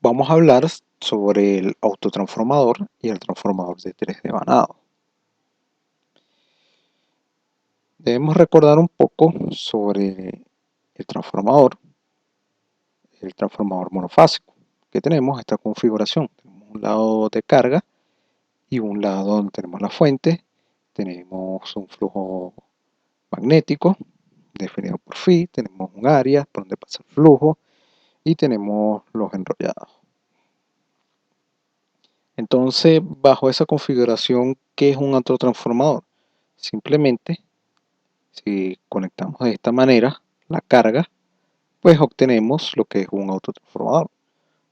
vamos a hablar sobre el autotransformador y el transformador de 3 devanado. Debemos recordar un poco sobre el transformador monofásico, que tenemos esta configuración. Tenemos un lado de carga y un lado donde tenemos la fuente. Tenemos un flujo magnético definido por phi, tenemos un área por donde pasa el flujo y tenemos los enrollados. Entonces, bajo esa configuración, ¿qué es un autotransformador? Simplemente, si conectamos de esta manera la carga, pues obtenemos lo que es un autotransformador.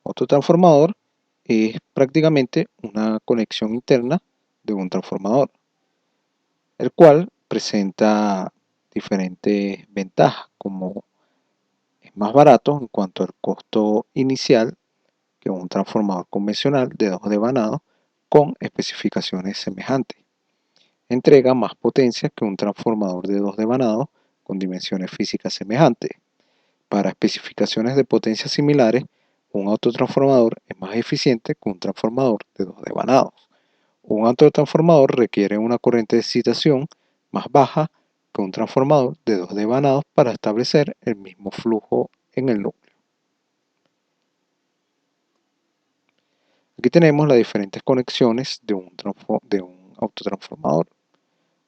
Autotransformador es prácticamente una conexión interna de un transformador, el cual presenta diferentes ventajas, como es más barato en cuanto al costo inicial que un transformador convencional de 2 devanados con especificaciones semejantes. Entrega más potencia que un transformador de 2 devanados con dimensiones físicas semejantes. Para especificaciones de potencia similares, un autotransformador es más eficiente que un transformador de 2 devanados. Un autotransformador requiere una corriente de excitación más baja que un transformador de 2 devanados para establecer el mismo flujo en el núcleo. Aquí tenemos las diferentes conexiones de un autotransformador.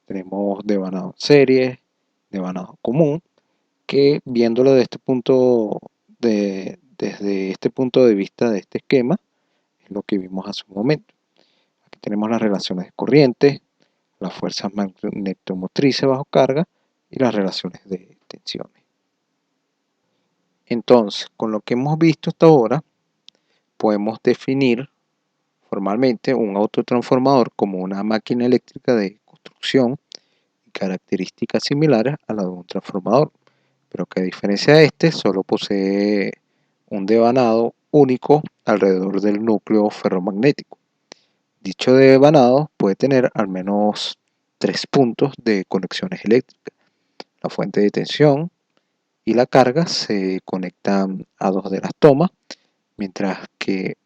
Tenemos devanado en serie, devanado común, que viéndolo desde este punto de vista de este esquema, es lo que vimos hace un momento. Aquí tenemos las relaciones de corriente, las fuerzas magnetomotrices bajo carga y las relaciones de tensiones. Entonces, con lo que hemos visto hasta ahora, podemos definir formalmente un autotransformador como una máquina eléctrica de construcción y características similares a la de un transformador, pero que a diferencia de este solo posee un devanado único alrededor del núcleo ferromagnético. Dicho devanado puede tener al menos 3 puntos de conexiones eléctricas. La fuente de tensión y la carga se conectan a 2 de las tomas, mientras que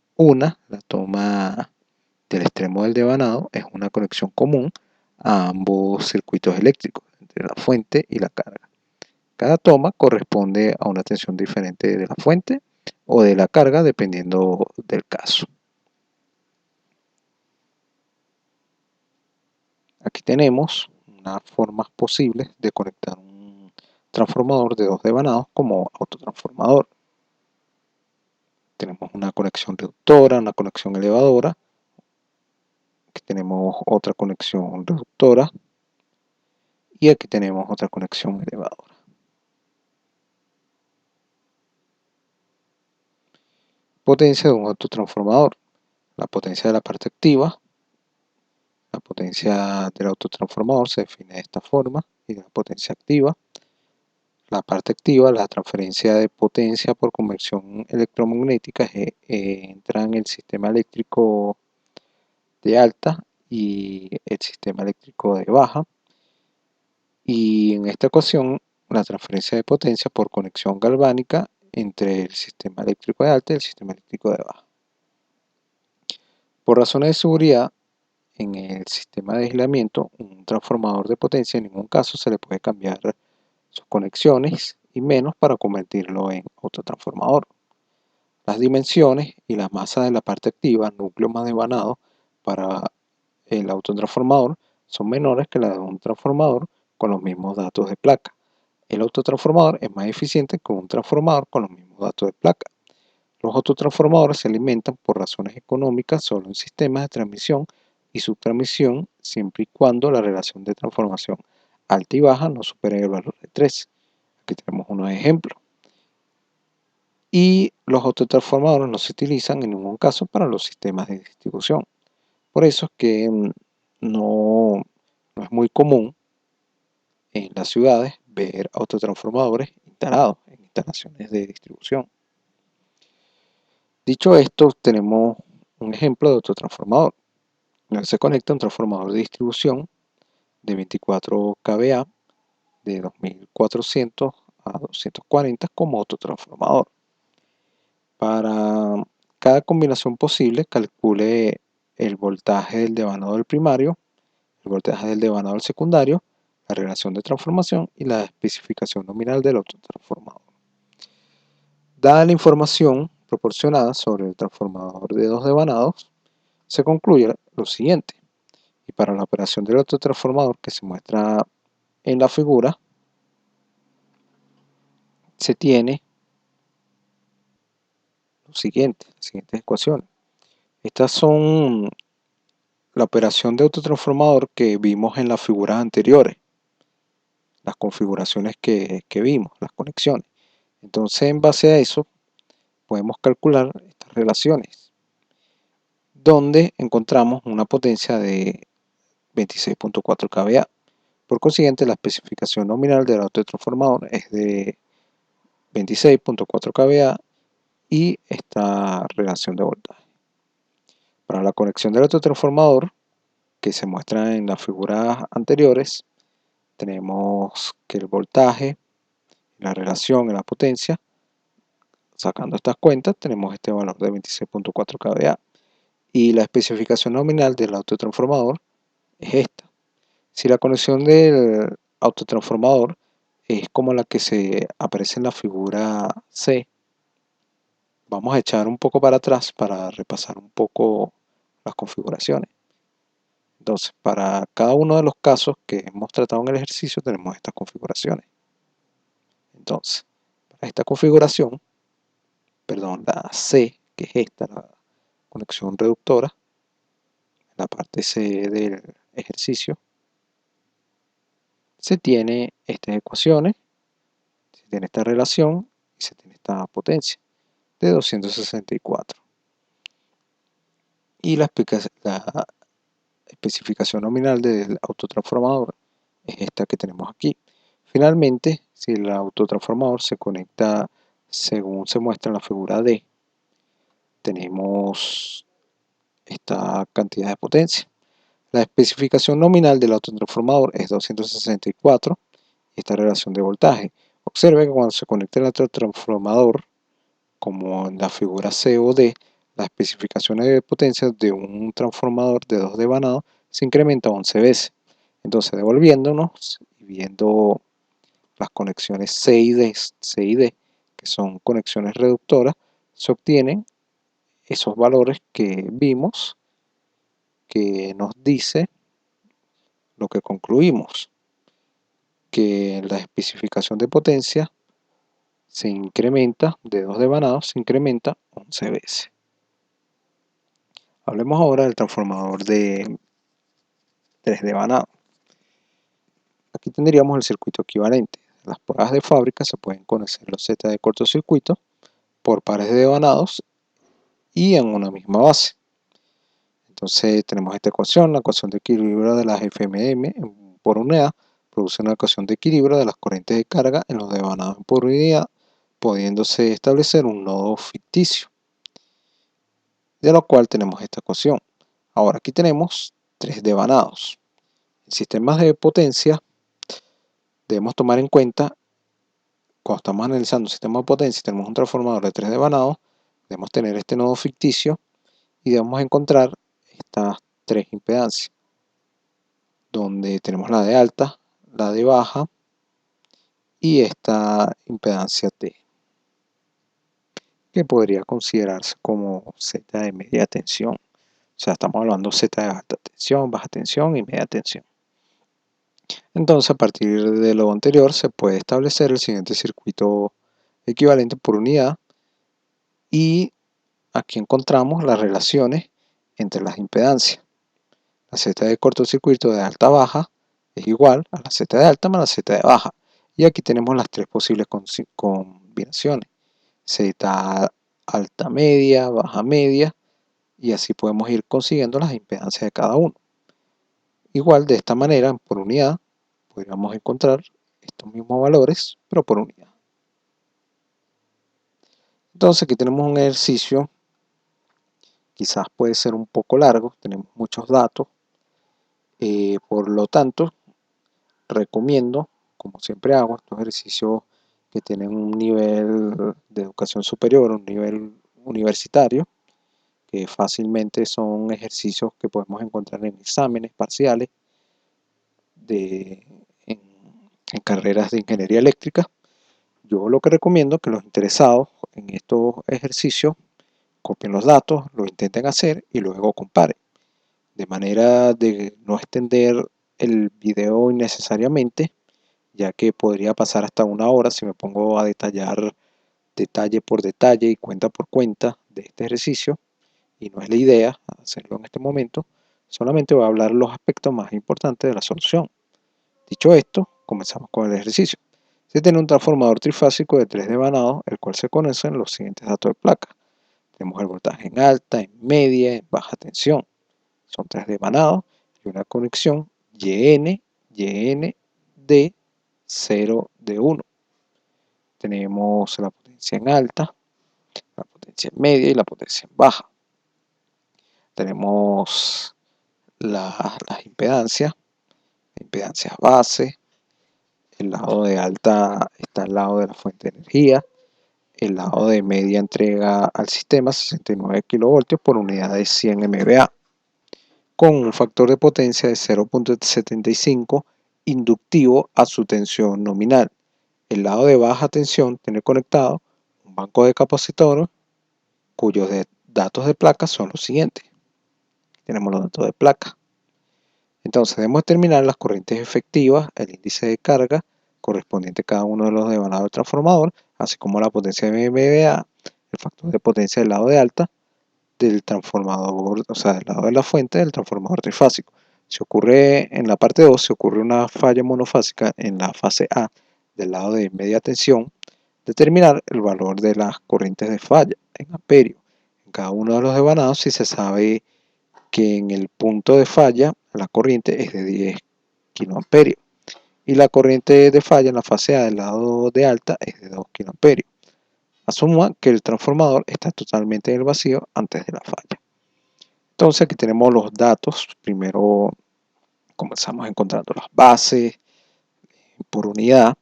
la toma del extremo del devanado, es una conexión común a ambos circuitos eléctricos, entre la fuente y la carga. Cada toma corresponde a una tensión diferente de la fuente o de la carga, dependiendo del caso. Aquí tenemos unas formas posibles de conectar un transformador de 2 devanados como autotransformador. Tenemos una conexión reductora, una conexión elevadora. Aquí tenemos otra conexión reductora y aquí tenemos otra conexión elevadora. Potencia de un autotransformador. La potencia de la parte activa. La potencia del autotransformador se define de esta forma y de la potencia activa. La parte activa, la transferencia de potencia por conversión electromagnética, entra en el sistema eléctrico de alta y el sistema eléctrico de baja. Y en esta ocasión, la transferencia de potencia por conexión galvánica entre el sistema eléctrico de alta y el sistema eléctrico de baja. Por razones de seguridad, en el sistema de aislamiento, un transformador de potencia en ningún caso se le puede cambiar sus conexiones y menos para convertirlo en autotransformador. Las dimensiones y la masa de la parte activa, núcleo más devanado, para el autotransformador son menores que la de un transformador con los mismos datos de placa. El autotransformador es más eficiente que un transformador con los mismos datos de placa. Los autotransformadores se alimentan por razones económicas solo en sistemas de transmisión y subtransmisión, siempre y cuando la relación de transformación alta y baja no supere el valor de 3. Aquí tenemos unos ejemplos. Y los autotransformadores no se utilizan en ningún caso para los sistemas de distribución. Por eso es que no es muy común en las ciudades ver autotransformadores instalados en instalaciones de distribución. Dicho esto, tenemos un ejemplo de autotransformador. Se conecta un transformador de distribución de 24 kVA de 2400 a 240 como autotransformador. Para cada combinación posible calcule el voltaje del devanado del primario, el voltaje del devanado del secundario, la relación de transformación y la especificación nominal del autotransformador. Dada la información proporcionada sobre el transformador de dos devanados, se concluye lo siguiente. Y para la operación del autotransformador que se muestra en la figura, se tiene lo siguiente, las siguientes ecuaciones. Estas son la operación de autotransformador que vimos en las figuras anteriores, las configuraciones que vimos, las conexiones. Entonces, en base a eso, podemos calcular estas relaciones, donde encontramos una potencia de 26.4 kVA. Por consiguiente, la especificación nominal del autotransformador es de 26.4 kVA y esta relación de voltaje. Para la conexión del autotransformador, que se muestra en las figuras anteriores, tenemos que el voltaje, la relación en la potencia, sacando estas cuentas, tenemos este valor de 26.4 kVA. Y la especificación nominal del autotransformador es esta. Si la conexión del autotransformador es como la que se aparece en la figura C, vamos a echar un poco para atrás para repasar un poco las configuraciones. Entonces, para cada uno de los casos que hemos tratado en el ejercicio tenemos estas configuraciones. Entonces, para esta configuración, perdón, la C, que es esta, la conexión reductora, la parte C del ejercicio, se tiene estas ecuaciones, se tiene esta relación y se tiene esta potencia de 264. Y la especificación nominal del autotransformador es esta que tenemos aquí. Finalmente, si el autotransformador se conecta según se muestra en la figura D, tenemos esta cantidad de potencia. La especificación nominal del autotransformador es 264 y esta relación de voltaje. Observe que cuando se conecta el autotransformador, como en la figura C o D, las especificaciones de potencia de un transformador de dos devanados se incrementa 11 veces. Entonces, devolviéndonos y viendo las conexiones C y D, que son conexiones reductoras, se obtienen esos valores que vimos, que nos dice lo que concluimos, que la especificación de potencia se incrementa, de dos devanados se incrementa 11 veces. Hablemos ahora del transformador de 3 devanados. Aquí tendríamos el circuito equivalente. En las pruebas de fábrica se pueden conocer los Z de cortocircuito por pares de devanados y en una misma base. Entonces tenemos esta ecuación, la ecuación de equilibrio de las FMM por unidad produce una ecuación de equilibrio de las corrientes de carga en los devanados por unidad, pudiéndose establecer un nodo ficticio, de lo cual tenemos esta ecuación. Ahora aquí tenemos 3 devanados. En sistemas de potencia debemos tomar en cuenta, cuando estamos analizando un sistema de potencia y tenemos un transformador de 3 devanados, debemos tener este nodo ficticio y debemos encontrar estas 3 impedancias, donde tenemos la de alta, la de baja y esta impedancia T, que podría considerarse como Z de media tensión. O sea, estamos hablando Z de alta tensión, baja tensión y media tensión. Entonces, a partir de lo anterior, se puede establecer el siguiente circuito equivalente por unidad y aquí encontramos las relaciones entre las impedancias. La Z de cortocircuito de alta a baja es igual a la Z de alta más la Z de baja. Y aquí tenemos las 3 posibles combinaciones. Z alta media, baja media, y así podemos ir consiguiendo las impedancias de cada uno. Igual de esta manera, por unidad, podríamos encontrar estos mismos valores, pero por unidad. Entonces aquí tenemos un ejercicio, quizás puede ser un poco largo, tenemos muchos datos, por lo tanto, recomiendo, como siempre hago, estos ejercicios que tienen un nivel de educación superior, un nivel universitario, que fácilmente son ejercicios que podemos encontrar en exámenes parciales en, en carreras de ingeniería eléctrica. Yo lo que recomiendo es que los interesados en estos ejercicios copien los datos, lo intenten hacer y luego comparen, de manera de no extender el video innecesariamente, ya que podría pasar hasta una hora si me pongo a detallar detalle por detalle y cuenta por cuenta de este ejercicio, y no es la idea hacerlo en este momento. Solamente voy a hablar los aspectos más importantes de la solución. Dicho esto, comenzamos con el ejercicio. Se tiene un transformador trifásico de 3 devanados, el cual se conocen los siguientes datos de placa. Tenemos el voltaje en alta, en media, en baja tensión. Son 3 devanados y una conexión YN, YN de 0 de 1. Tenemos la potencia en alta, la potencia en media y la potencia en baja. Tenemos las impedancias base. El lado de alta está al lado de la fuente de energía. El lado de media entrega al sistema 69 kV por unidad de 100 MVA, con un factor de potencia de 0.75 inductivo a su tensión nominal. El lado de baja tensión tiene conectado un banco de capacitores cuyos datos de placa son los siguientes. Tenemos los datos de placa. Entonces debemos determinar las corrientes efectivas, el índice de carga correspondiente a cada uno de los devanados del transformador, así como la potencia de MVA, el factor de potencia del lado de alta del transformador, o sea, del lado de la fuente del transformador trifásico. Si ocurre en la parte 2, si ocurre una falla monofásica en la fase A del lado de media tensión, determinar el valor de las corrientes de falla en amperio en cada uno de los devanados si se sabe que en el punto de falla la corriente es de 10 kA y la corriente de falla en la fase A del lado de alta es de 2 kA. Asuma que el transformador está totalmente en el vacío antes de la falla. Entonces aquí tenemos los datos. Primero comenzamos encontrando las bases por unidad.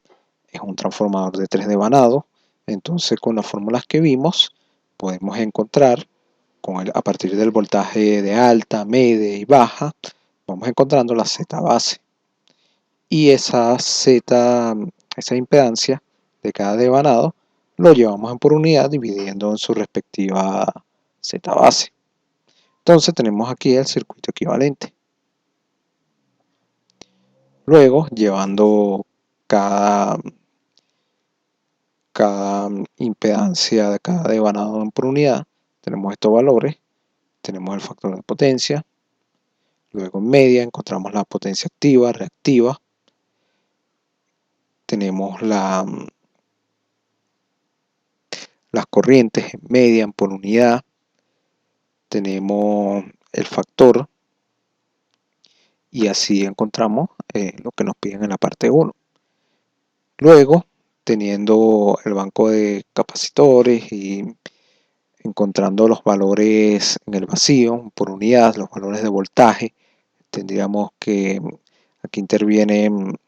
Es un transformador de 3 devanados. Entonces con las fórmulas que vimos podemos encontrar a partir del voltaje de alta, media y baja, vamos encontrando la Z base. Y esa impedancia de cada devanado lo llevamos por unidad dividiendo en su respectiva Z base. Entonces tenemos aquí el circuito equivalente. Luego, llevando cada impedancia de cada devanado por unidad, tenemos estos valores. Tenemos el factor de potencia. Luego en media encontramos la potencia activa, reactiva. Tenemos las corrientes en media por unidad. Tenemos el factor. Y así encontramos lo que nos piden en la parte 1. Luego, teniendo el banco de capacitores y encontrando los valores en el vacío por unidad, los valores de voltaje, tendríamos que aquí interviene el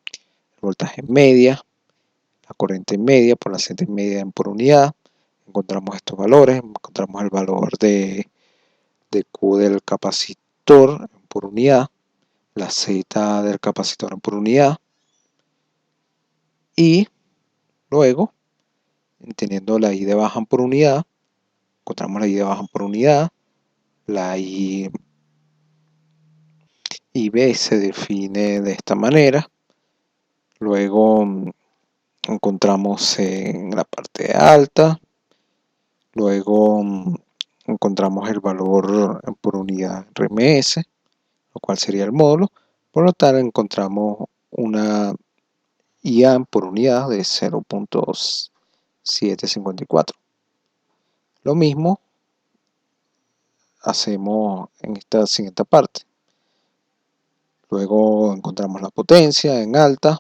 voltaje en media, la corriente en media por la Z en media por unidad. Encontramos estos valores, encontramos el valor de Q del capacitor por unidad, la Z del capacitor por unidad, y luego, teniendo la I de baja por unidad, encontramos la I de baja por unidad, la I B se define de esta manera. Luego encontramos en la parte alta, luego encontramos el valor por unidad RMS, lo cual sería el módulo. Por lo tanto, encontramos una IA por unidad de 0.754. Lo mismo hacemos en esta siguiente parte. Luego encontramos la potencia en alta,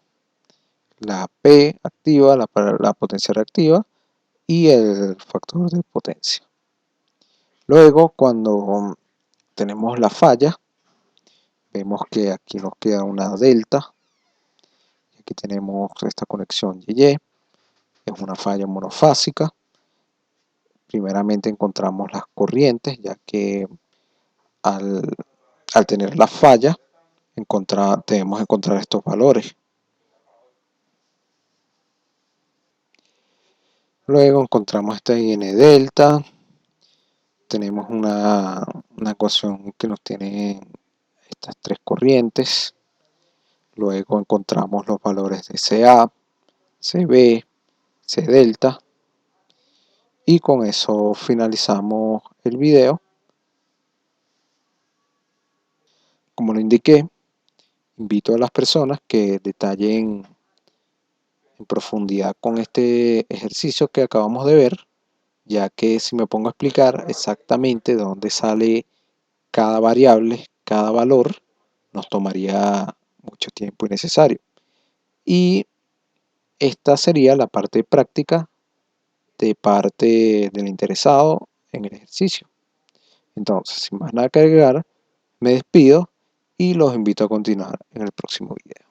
la P activa, la potencia reactiva y el factor de potencia. Luego, cuando tenemos la falla, vemos que aquí nos queda una delta. Aquí tenemos esta conexión YY, es una falla monofásica. primeramente encontramos las corrientes, ya que al tener la falla, debemos encontrar estos valores. Luego encontramos esta IN delta, tenemos una ecuación que nos tiene estas tres corrientes. Luego encontramos los valores de CA, CB, C delta, y con eso finalizamos el video. Como lo indiqué, invito a las personas que detallen en profundidad con este ejercicio que acabamos de ver, ya que si me pongo a explicar exactamente de dónde sale cada variable, cada valor, nos tomaría mucho tiempo innecesario. Y esta sería la parte práctica de parte del interesado en el ejercicio. Entonces, sin más nada que agregar, me despido y los invito a continuar en el próximo video.